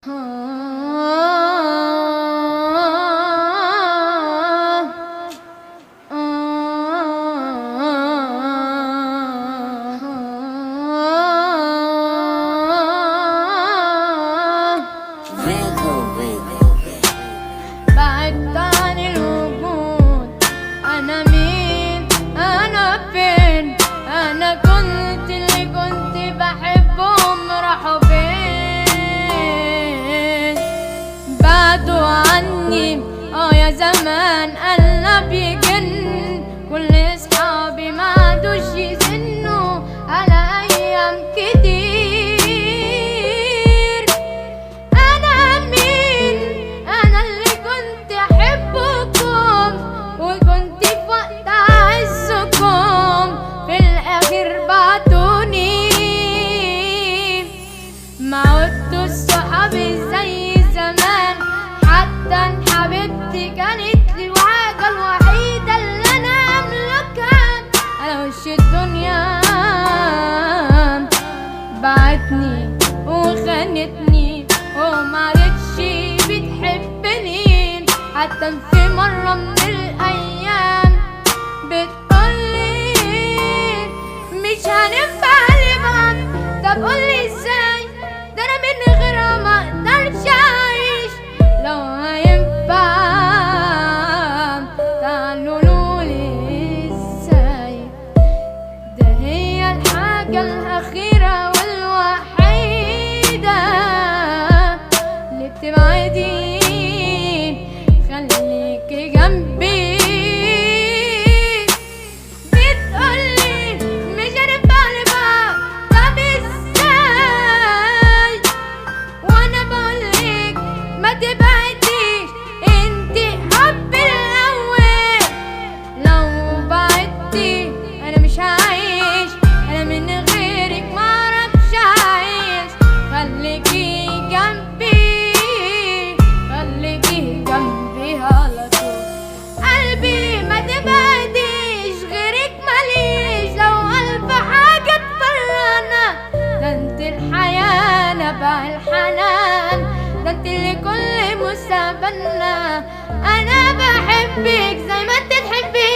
بعدت عن الوجود، أنا مين؟ أنا فين؟ أنا كنت اللي كنت بحبهم راحوا فين؟ بعدوا عني يا زمان قلب يجن، كل صحابي ما عادوش يزنوا على أيام كتير. أنا مين؟ أنا اللي كنت أحبكم وكنت في وقت أعزكم، في الآخر بعتوني. ما عدتوش صحابي زي زمان، حتى حبيبتي كانت لي الحاجة الوحيدة اللي أنا أملكها على وش الدنيا. بعتني وخانتني ومعرفتش بتحبني، حتى في مرة من الأيام بتقولي مش هننفع لبعض. طب قولي ازاي؟ ده أنا من غيرها مقدرش أعيش. لو هينفع تعالوا قولولي ازاي؟ ده هي الحاجة الأخيرة والوحيدة اللي بتبعدين، خليكي جنبي. بتقولي مش هننفع لبعض، طب ازاي؟ وانا بقولك ما تبعديش، انتي حبي الاول. لو بعدتي انا مش هعيش، انا من غيرك معرفش اعيش. خليكي جنبي، خليكي جنبي على طول. قلبي ما تبعديش، غيرك ماليش. لو ألف حاجة تفرقنا، ده انت الحياة نبع الحنان، ده انت اللي كل مستقبلنا. انا بحبك زي ما انت تحبيني.